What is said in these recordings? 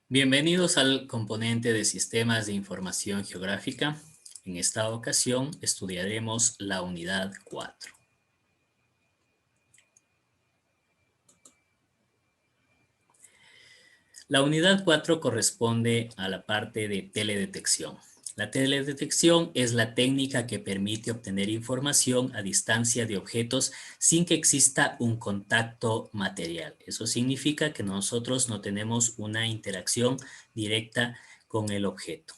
Bienvenidos al componente de Sistemas de Información Geográfica. En esta ocasión estudiaremos la unidad 4. La unidad 4 corresponde a la parte de teledetección. La teledetección es la técnica que permite obtener información a distancia de objetos sin que exista un contacto material. Eso significa que nosotros no tenemos una interacción directa con el objeto.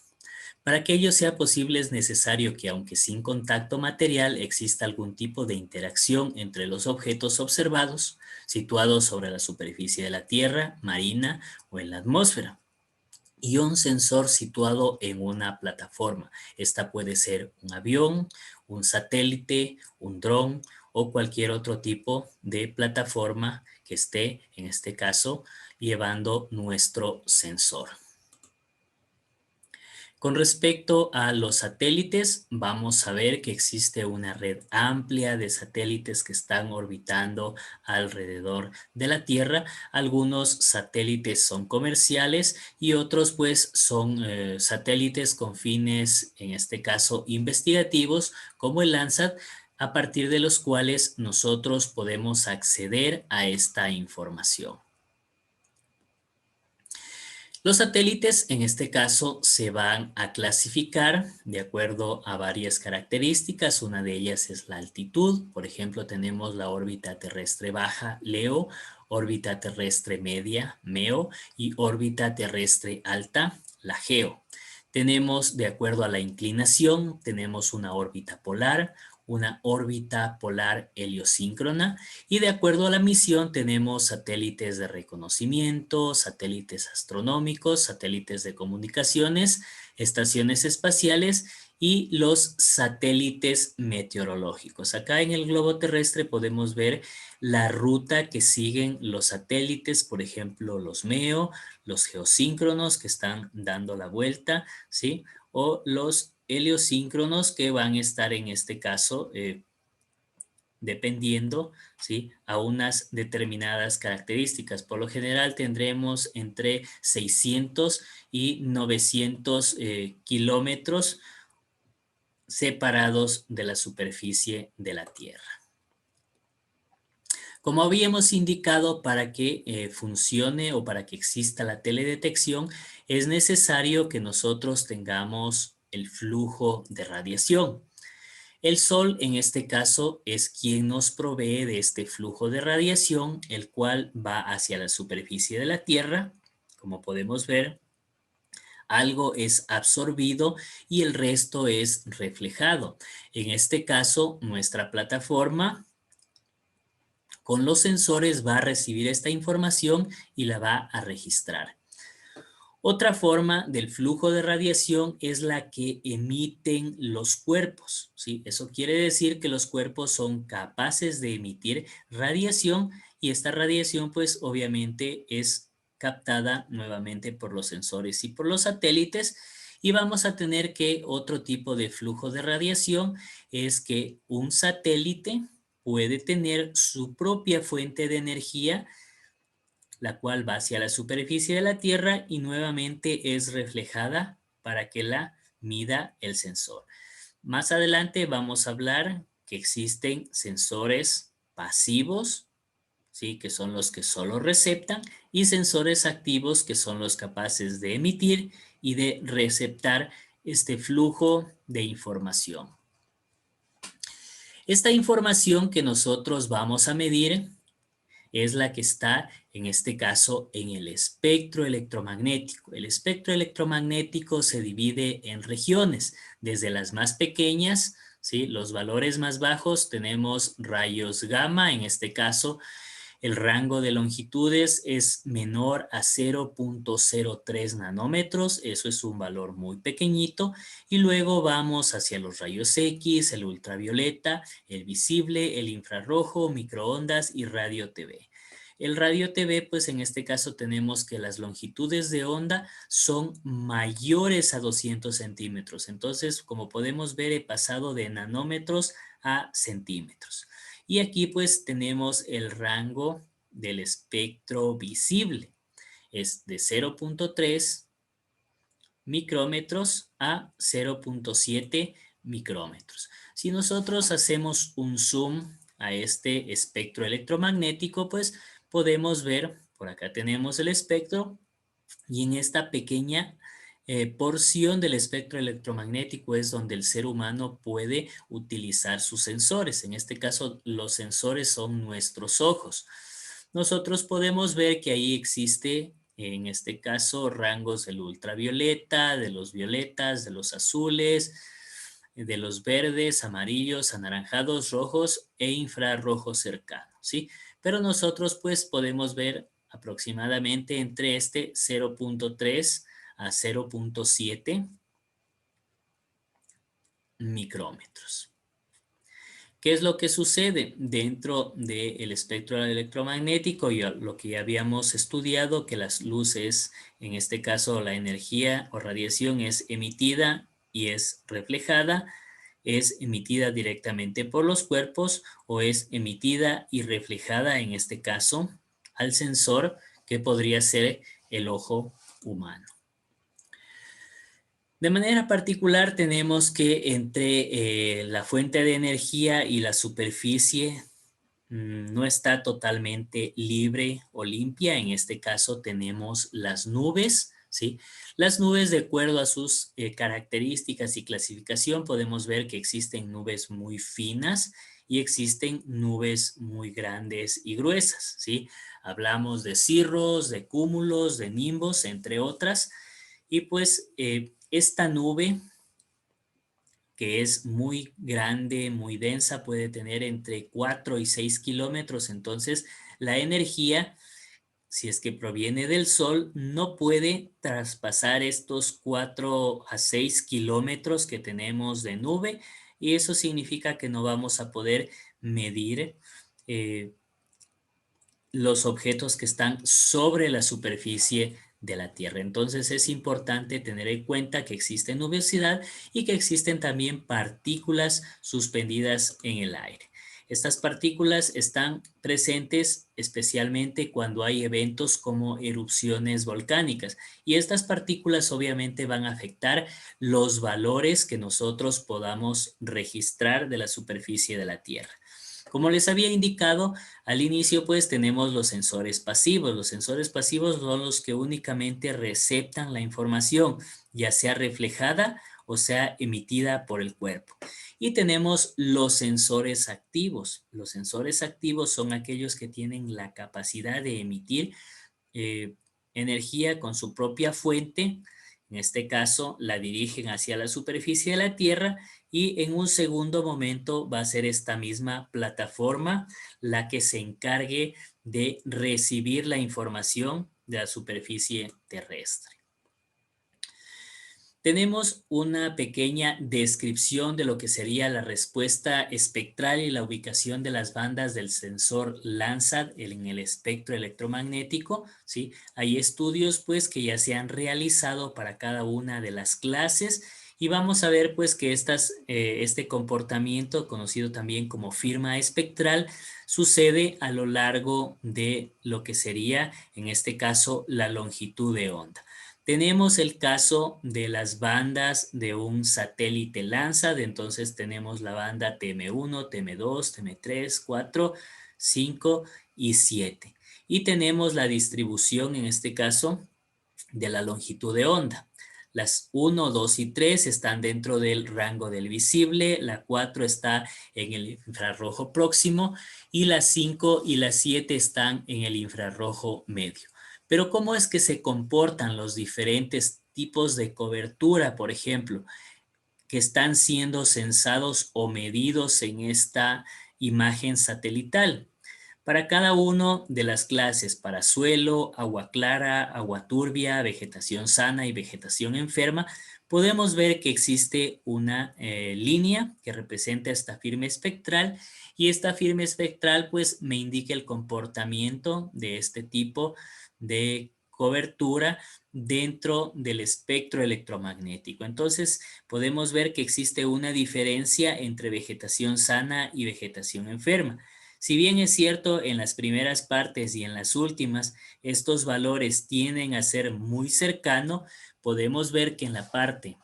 Para que ello sea posible es necesario que, aunque sin contacto material, exista algún tipo de interacción entre los objetos observados, situados sobre la superficie de la Tierra, marina o en la atmósfera, y un sensor situado en una plataforma. Esta puede ser un avión, un satélite, un dron o cualquier otro tipo de plataforma que esté, en este caso, llevando nuestro sensor. Con respecto a los satélites, vamos a ver que existe una red amplia de satélites que están orbitando alrededor de la Tierra. Algunos satélites son comerciales y otros pues son satélites con fines, en este caso, investigativos, como el Landsat, a partir de los cuales nosotros podemos acceder a esta información. Los satélites, en este caso, se van a clasificar de acuerdo a varias características. Una de ellas es la altitud. Por ejemplo, tenemos la órbita terrestre baja, LEO, órbita terrestre media, MEO, y órbita terrestre alta, la GEO. Tenemos, de acuerdo a la inclinación, tenemos una órbita polar, una órbita polar heliosíncrona, y de acuerdo a la misión tenemos satélites de reconocimiento, satélites astronómicos, satélites de comunicaciones, estaciones espaciales y los satélites meteorológicos. Acá en el globo terrestre podemos ver la ruta que siguen los satélites, por ejemplo, los MEO, los geosíncronos que están dando la vuelta, ¿sí? O los heliosíncronos que van a estar en este caso dependiendo, ¿sí?, a unas determinadas características. Por lo general tendremos entre 600 y 900 kilómetros separados de la superficie de la Tierra. Como habíamos indicado, para que funcione o para que exista la teledetección, es necesario que nosotros tengamos el flujo de radiación. El Sol, en este caso, es quien nos provee de este flujo de radiación, el cual va hacia la superficie de la Tierra. Como podemos ver, algo es absorbido y el resto es reflejado. En este caso, nuestra plataforma con los sensores va a recibir esta información y la va a registrar. Otra forma del flujo de radiación es la que emiten los cuerpos, ¿sí? Eso quiere decir que los cuerpos son capaces de emitir radiación y esta radiación pues obviamente es captada nuevamente por los sensores y por los satélites, y vamos a tener que otro tipo de flujo de radiación es que un satélite puede tener su propia fuente de energía, la cual va hacia la superficie de la Tierra y nuevamente es reflejada para que la mida el sensor. Más adelante vamos a hablar que existen sensores pasivos, ¿sí?, que son los que solo receptan, y sensores activos, que son los capaces de emitir y de receptar este flujo de información. Esta información que nosotros vamos a medir es la que está, en este caso, en el espectro electromagnético. El espectro electromagnético se divide en regiones, desde las más pequeñas, ¿sí?, los valores más bajos, tenemos rayos gamma. En este caso, el rango de longitudes es menor a 0.03 nanómetros, eso es un valor muy pequeñito, y luego vamos hacia los rayos X, el ultravioleta, el visible, el infrarrojo, microondas y radio TV. El radio TV, pues en este caso tenemos que las longitudes de onda son mayores a 200 centímetros. Entonces, como podemos ver, he pasado de nanómetros a centímetros. Y aquí pues tenemos el rango del espectro visible. es de 0.3 micrómetros a 0.7 micrómetros. Si nosotros hacemos un zoom a este espectro electromagnético, pues podemos ver, por acá tenemos el espectro, y en esta pequeña porción del espectro electromagnético es donde el ser humano puede utilizar sus sensores. En este caso, los sensores son nuestros ojos. Nosotros podemos ver que ahí existe, en este caso, rangos del ultravioleta, de los violetas, de los azules, de los verdes, amarillos, anaranjados, rojos e infrarrojos cercanos, ¿sí? Pero nosotros pues podemos ver aproximadamente entre este 0.3 a 0.7 micrómetros. ¿Qué es lo que sucede dentro del espectro electromagnético? Y lo que ya habíamos estudiado, que las luces, en este caso la energía o radiación es emitida y es reflejada, es emitida directamente por los cuerpos o es emitida y reflejada, en este caso, al sensor que podría ser el ojo humano. De manera particular tenemos que entre la fuente de energía y la superficie no está totalmente libre o limpia. En este caso tenemos las nubes, ¿sí? Las nubes, de acuerdo a sus características y clasificación, podemos ver que existen nubes muy finas y existen nubes muy grandes y gruesas, ¿sí? Hablamos de cirros, de cúmulos, de nimbos, entre otras. Y pues esta nube, que es muy grande, muy densa, puede tener entre 4 y 6 kilómetros. Entonces, la energía, si es que proviene del Sol, no puede traspasar estos 4 a 6 kilómetros que tenemos de nube, y eso significa que no vamos a poder medir eh, los objetos que están sobre la superficie de la Tierra. Entonces es importante tener en cuenta que existe nubosidad y que existen también partículas suspendidas en el aire. Estas partículas están presentes especialmente cuando hay eventos como erupciones volcánicas, y estas partículas obviamente van a afectar los valores que nosotros podamos registrar de la superficie de la Tierra. Como les había indicado al inicio, pues tenemos los sensores pasivos. Los sensores pasivos son los que únicamente receptan la información, ya sea reflejada o sea emitida por el cuerpo. Y tenemos los sensores activos. Los sensores activos son aquellos que tienen la capacidad de emitir eh, energía con su propia fuente. En este caso, la dirigen hacia la superficie de la Tierra, y en un segundo momento va a ser esta misma plataforma la que se encargue de recibir la información de la superficie terrestre. Tenemos una pequeña descripción de lo que sería la respuesta espectral y la ubicación de las bandas del sensor Landsat en el espectro electromagnético, ¿sí? Hay estudios pues que ya se han realizado para cada una de las clases, y vamos a ver pues que este comportamiento, conocido también como firma espectral, sucede a lo largo de lo que sería, en este caso, la longitud de onda. Tenemos el caso de las bandas de un satélite Landsat. Entonces tenemos la banda TM1, TM2, TM3, 4, 5 y 7. Y tenemos la distribución, en este caso, de la longitud de onda. Las 1, 2 y 3 están dentro del rango del visible, la 4 está en el infrarrojo próximo, y las 5 y las 7 están en el infrarrojo medio. Pero ¿cómo es que se comportan los diferentes tipos de cobertura, por ejemplo, que están siendo censados o medidos en esta imagen satelital? Para cada uno de las clases, para suelo, agua clara, agua turbia, vegetación sana y vegetación enferma, podemos ver que existe una línea que representa esta firma espectral, y esta firma espectral pues me indica el comportamiento de este tipo de cobertura dentro del espectro electromagnético. Entonces podemos ver que existe una diferencia entre vegetación sana y vegetación enferma. Si bien es cierto, en las primeras partes y en las últimas, estos valores tienden a ser muy cercanos, podemos ver que en la parte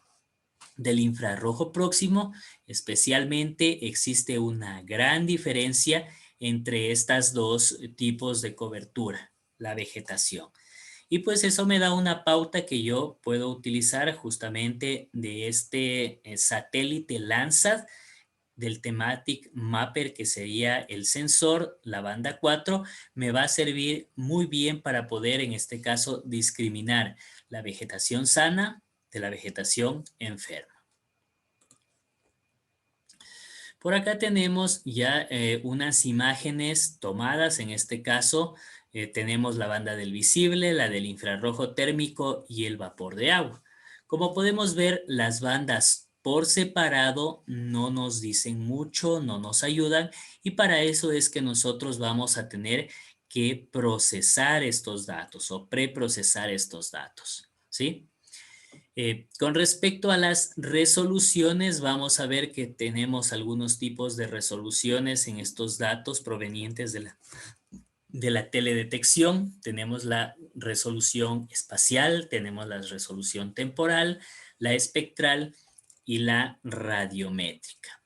del infrarrojo próximo, especialmente, existe una gran diferencia entre estas dos tipos de cobertura, la vegetación. Y pues eso me da una pauta que yo puedo utilizar justamente de este satélite Landsat del Thematic Mapper, que sería el sensor, la banda 4, me va a servir muy bien para poder, en este caso, discriminar la vegetación sana de la vegetación enferma. Por acá tenemos ya unas imágenes tomadas, en este caso tenemos la banda del visible, la del infrarrojo térmico y el vapor de agua. Como podemos ver, las bandas por separado no nos dicen mucho, no nos ayudan, y para eso es que nosotros vamos a tener que procesar estos datos o preprocesar estos datos, ¿sí? Con respecto a las resoluciones, vamos a ver que tenemos algunos tipos de resoluciones en estos datos provenientes de la teledetección. Tenemos la resolución espacial, tenemos la resolución temporal, la espectral y la radiométrica.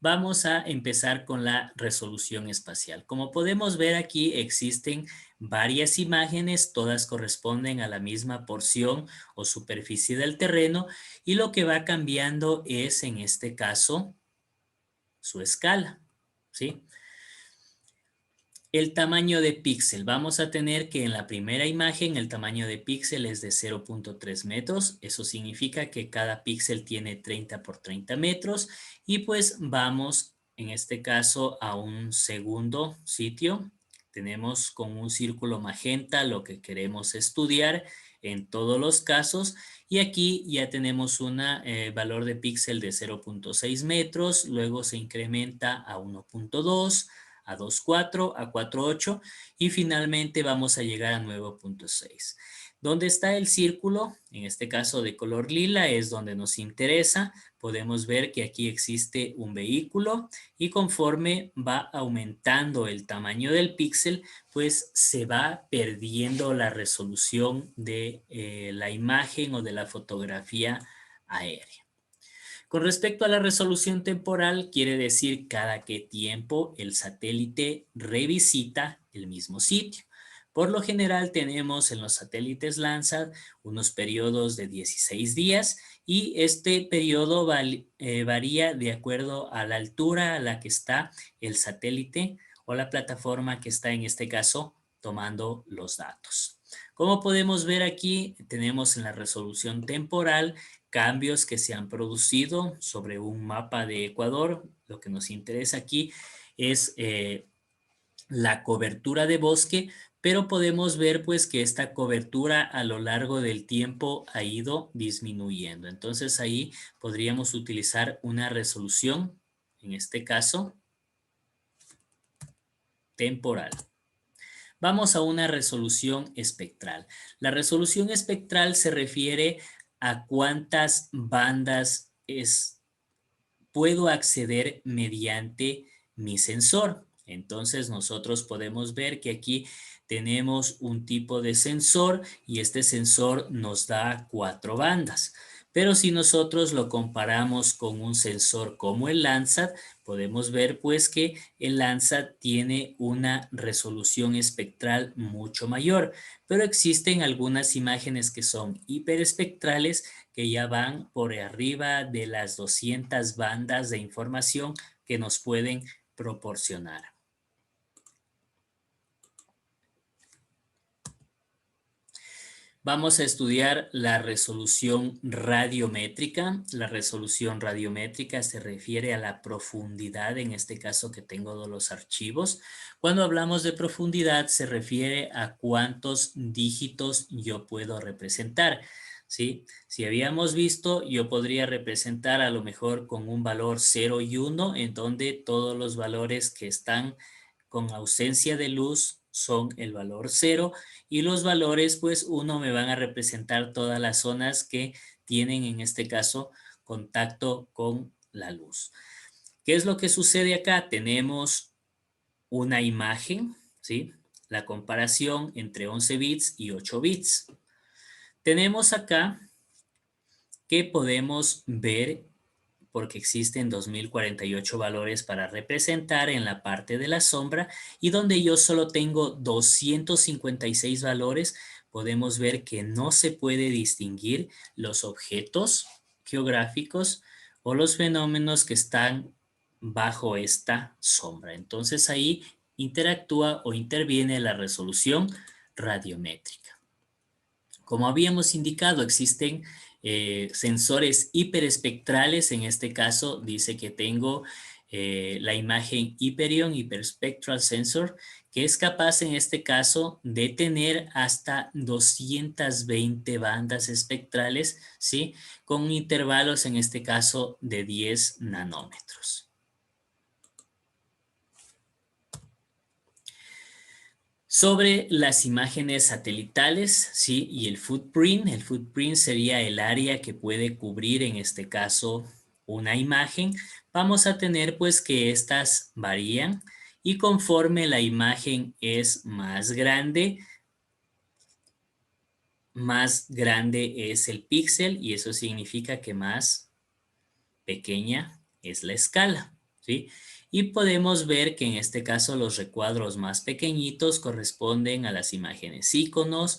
Vamos a empezar con la resolución espacial. Como podemos ver aquí, existen varias imágenes, todas corresponden a la misma porción o superficie del terreno, y lo que va cambiando es, en este caso, su escala, ¿sí? El tamaño de píxel. Vamos a tener que en la primera imagen el tamaño de píxel es de 0.3 metros. Eso significa que cada píxel tiene 30 por 30 metros. Y pues vamos, en este caso, a un segundo sitio. Tenemos con un círculo magenta lo que queremos estudiar en todos los casos. Y aquí ya tenemos un valor de píxel de 0.6 metros. Luego se incrementa a 1.2, a 2.4, a 4.8 y finalmente vamos a llegar a 9.6. ¿Dónde está el círculo? En este caso de color lila es donde nos interesa. Podemos ver que aquí existe un vehículo y conforme va aumentando el tamaño del píxel, pues se va perdiendo la resolución de la imagen o de la fotografía aérea. Con respecto a la resolución temporal, quiere decir cada qué tiempo el satélite revisita el mismo sitio. Por lo general tenemos en los satélites Landsat unos periodos de 16 días y este periodo varía de acuerdo a la altura a la que está el satélite o la plataforma que está en este caso tomando los datos. Como podemos ver aquí, tenemos en la resolución temporal cambios que se han producido sobre un mapa de Ecuador. Lo que nos interesa aquí es la cobertura de bosque, pero podemos ver pues que esta cobertura a lo largo del tiempo ha ido disminuyendo. Entonces ahí podríamos utilizar una resolución, en este caso, temporal. Vamos a una resolución espectral. La resolución espectral se refiere a cuántas bandas puedo acceder mediante mi sensor. Entonces nosotros podemos ver que aquí tenemos un tipo de sensor y este sensor nos da 4 bandas. Pero si nosotros lo comparamos con un sensor como el Landsat, podemos ver pues que el Landsat tiene una resolución espectral mucho mayor, pero existen algunas imágenes que son hiperespectrales que ya van por arriba de las 200 bandas de información que nos pueden proporcionar. Vamos a estudiar la resolución radiométrica. La resolución radiométrica se refiere a la profundidad, en este caso que tengo de los archivos. Cuando hablamos de profundidad se refiere a cuántos dígitos yo puedo representar, ¿sí? Si habíamos visto, yo podría representar a lo mejor con un valor 0 y 1, en donde todos los valores que están con ausencia de luz son el valor 0 y los valores pues 1 me van a representar todas las zonas que tienen en este caso contacto con la luz. ¿Qué es lo que sucede acá? Tenemos una imagen, ¿sí? La comparación entre 11 bits y 8 bits. Tenemos acá que podemos ver, porque existen 2048 valores para representar en la parte de la sombra, y donde yo solo tengo 256 valores, podemos ver que no se puede distinguir los objetos geográficos o los fenómenos que están bajo esta sombra. Entonces ahí interactúa o interviene la resolución radiométrica. Como habíamos indicado, existen sensores hiperespectrales. En este caso dice que tengo la imagen Hyperion, Hyperspectral Sensor, que es capaz en este caso de tener hasta 220 bandas espectrales, ¿sí? Con intervalos en este caso de 10 nanómetros. Sobre las imágenes satelitales, ¿sí? Y el footprint sería el área que puede cubrir en este caso una imagen. Vamos a tener pues que estas varían y conforme la imagen es más grande es el píxel, y eso significa que más pequeña es la escala, ¿sí? Y podemos ver que en este caso los recuadros más pequeñitos corresponden a las imágenes íconos,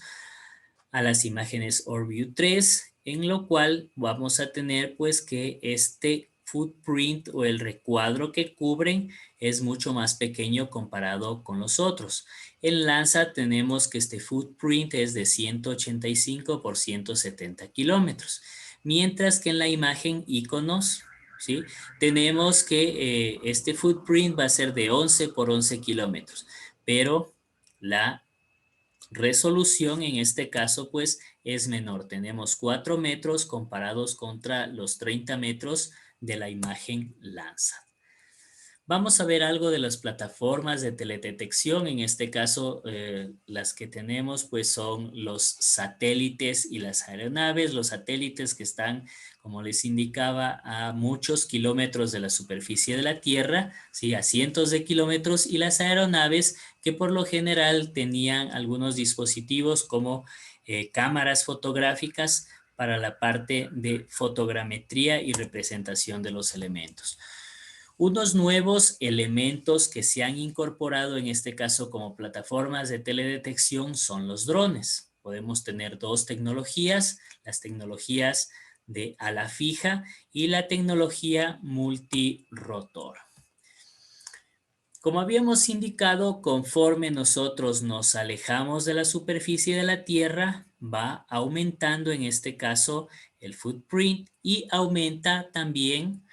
a las imágenes OrbView 3, en lo cual vamos a tener pues que este footprint o el recuadro que cubren es mucho más pequeño comparado con los otros. En Landsat tenemos que este footprint es de 185 por 170 kilómetros, mientras que en la imagen iconos, ¿sí? Tenemos que este footprint va a ser de 11 por 11 kilómetros, pero la resolución en este caso pues es menor. Tenemos 4 metros comparados contra los 30 metros de la imagen Landsat. Vamos a ver algo de las plataformas de teledetección. En este caso, las que tenemos pues son los satélites y las aeronaves. Los satélites que están, como les indicaba, a muchos kilómetros de la superficie de la Tierra, ¿sí? A cientos de kilómetros, y las aeronaves que por lo general tenían algunos dispositivos como cámaras fotográficas para la parte de fotogrametría y representación de los elementos. Unos nuevos elementos que se han incorporado en este caso como plataformas de teledetección son los drones. Podemos tener dos tecnologías, las tecnologías de ala fija y la tecnología multirotor. Como habíamos indicado, conforme nosotros nos alejamos de la superficie de la Tierra, va aumentando en este caso el footprint y aumenta también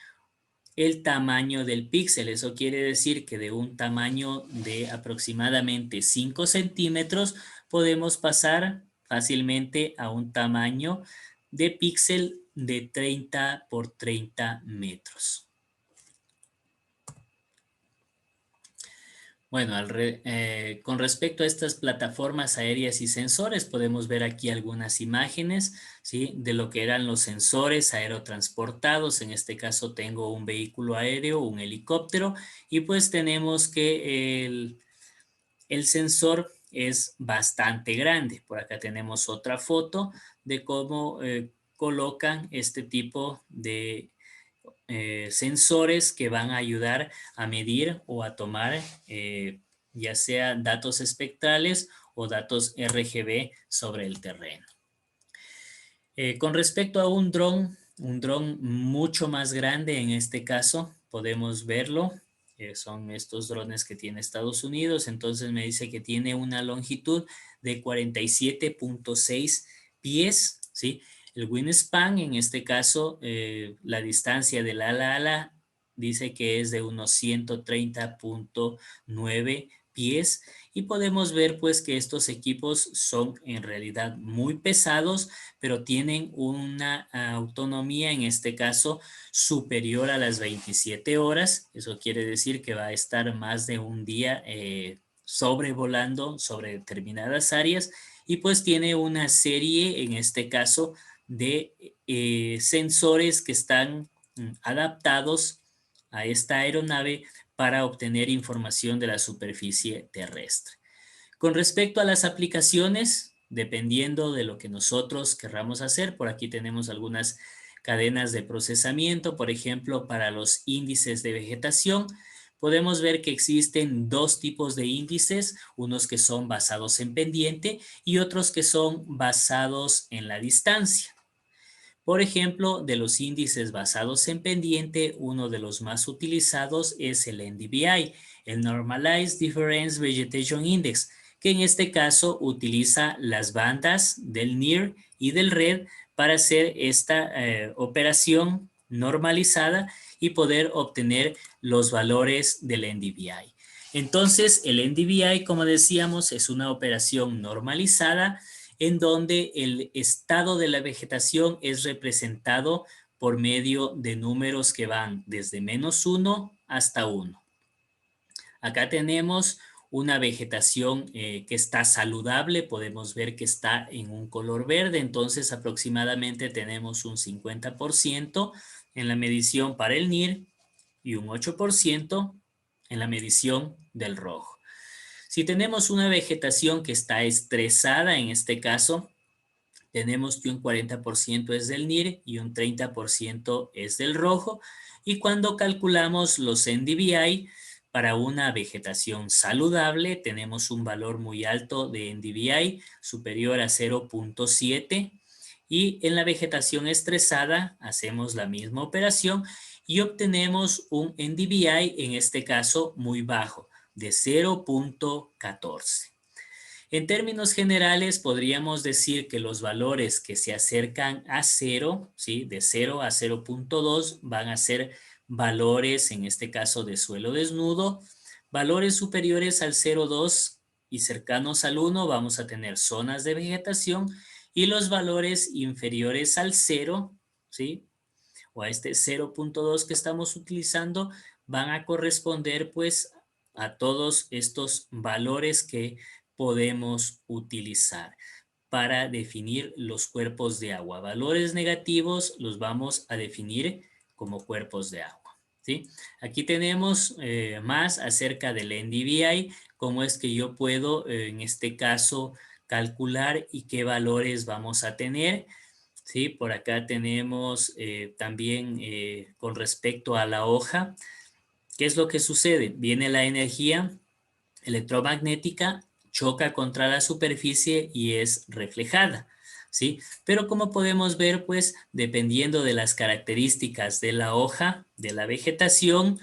el tamaño del píxel. Eso quiere decir que de un tamaño de aproximadamente 5 centímetros podemos pasar fácilmente a un tamaño de píxel de 30 por 30 metros. Bueno, con respecto a estas plataformas aéreas y sensores, podemos ver aquí algunas imágenes, ¿sí? De lo que eran los sensores aerotransportados. En este caso tengo un vehículo aéreo, un helicóptero, y pues tenemos que el sensor es bastante grande. Por acá tenemos otra foto de cómo colocan este tipo de sensores que van a ayudar a medir o a tomar ya sea datos espectrales o datos RGB sobre el terreno. Con respecto a un dron mucho más grande, en este caso podemos verlo, son estos drones que tiene Estados Unidos. Entonces me dice que tiene una longitud de 47.6 pies, ¿sí? El wingspan, en este caso, la distancia del ala a ala, dice que es de unos 130.9 pies, y podemos ver pues que estos equipos son en realidad muy pesados, pero tienen una autonomía en este caso superior a las 27 horas. Eso quiere decir que va a estar más de un día sobrevolando sobre determinadas áreas, y pues tiene una serie en este caso de sensores que están adaptados a esta aeronave para obtener información de la superficie terrestre. Con respecto a las aplicaciones, dependiendo de lo que nosotros querramos hacer, por aquí tenemos algunas cadenas de procesamiento, por ejemplo, para los índices de vegetación, podemos ver que existen dos tipos de índices, unos que son basados en pendiente y otros que son basados en la distancia. Por ejemplo, de los índices basados en pendiente, uno de los más utilizados es el NDVI, el Normalized Difference Vegetation Index, que en este caso utiliza las bandas del NIR y del RED para hacer esta operación normalizada y poder obtener los valores del NDVI. Entonces, el NDVI, como decíamos, es una operación normalizada en donde el estado de la vegetación es representado por medio de números que van desde -1 hasta 1. Acá tenemos una vegetación que está saludable, podemos ver que está en un color verde, entonces aproximadamente tenemos un 50% en la medición para el NIR y un 8% en la medición del rojo. Si tenemos una vegetación que está estresada, en este caso, tenemos que un 40% es del NIR y un 30% es del rojo. Y cuando calculamos los NDVI, para una vegetación saludable tenemos un valor muy alto de NDVI, superior a 0.7. Y en la vegetación estresada hacemos la misma operación y obtenemos un NDVI, en este caso muy bajo, de 0.14. En términos generales, podríamos decir que los valores que se acercan a 0, ¿sí? De 0 a 0.2 van a ser valores, en este caso, de suelo desnudo. Valores superiores al 0.2 y cercanos al 1 vamos a tener zonas de vegetación, y los valores inferiores al 0, ¿sí? O a este 0.2 que estamos utilizando van a corresponder pues a todos estos valores que podemos utilizar para definir los cuerpos de agua. Valores negativos los vamos a definir como cuerpos de agua, ¿sí? Aquí tenemos más acerca del NDVI, cómo es que yo puedo en este caso calcular y qué valores vamos a tener. Sí, por acá tenemos también con respecto a la hoja, ¿qué es lo que sucede? Viene la energía electromagnética, choca contra la superficie y es reflejada, ¿sí? Pero como podemos ver, pues dependiendo de las características de la hoja, de la vegetación,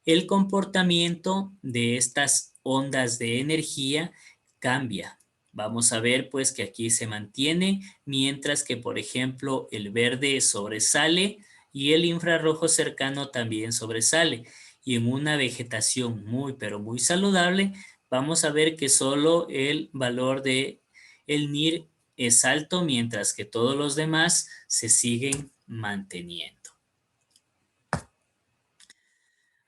el comportamiento de estas ondas de energía cambia. Vamos a ver pues que aquí se mantiene, mientras que por ejemplo el verde sobresale y el infrarrojo cercano también sobresale. Y en una vegetación muy pero muy saludable, vamos a ver que solo el valor de el NIR es alto, mientras que todos los demás se siguen manteniendo.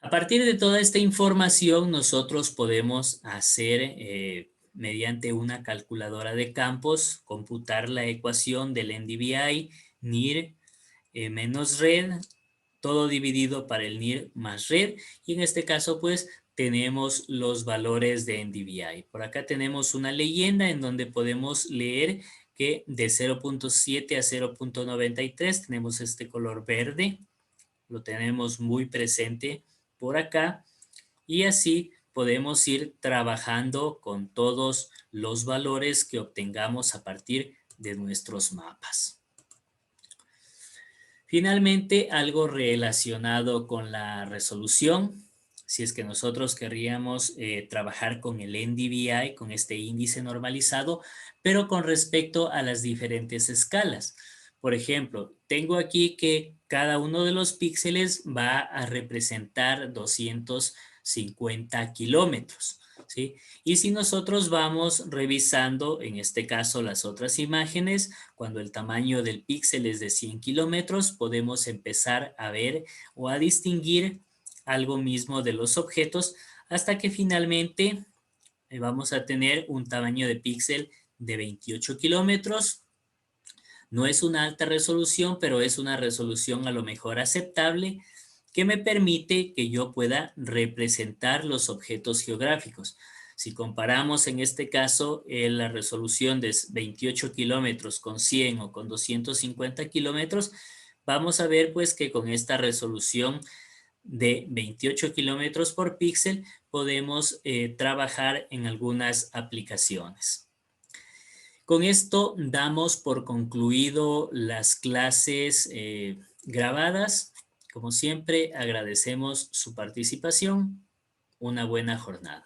A partir de toda esta información, nosotros podemos hacer, mediante una calculadora de campos, computar la ecuación del NDVI, NIR menos RED, todo dividido para el NIR más RED, y en este caso, pues, tenemos los valores de NDVI. Por acá tenemos una leyenda en donde podemos leer que de 0.7 a 0.93 tenemos este color verde, lo tenemos muy presente por acá, y así podemos ir trabajando con todos los valores que obtengamos a partir de nuestros mapas. Finalmente, algo relacionado con la resolución. Si es que nosotros querríamos trabajar con el NDVI, con este índice normalizado, pero con respecto a las diferentes escalas. Por ejemplo, tengo aquí que cada uno de los píxeles va a representar 250 kilómetros, ¿sí? Y si nosotros vamos revisando, en este caso, las otras imágenes, cuando el tamaño del píxel es de 100 kilómetros, podemos empezar a ver o a distinguir algo mismo de los objetos, hasta que finalmente vamos a tener un tamaño de píxel de 28 kilómetros. No es una alta resolución, pero es una resolución a lo mejor aceptable. que me permite que yo pueda representar los objetos geográficos. Si comparamos en este caso la resolución de 28 kilómetros con 100 o con 250 kilómetros, vamos a ver pues que con esta resolución de 28 kilómetros por píxel podemos trabajar en algunas aplicaciones. Con esto damos por concluido las clases grabadas. Como siempre, agradecemos su participación. Una buena jornada.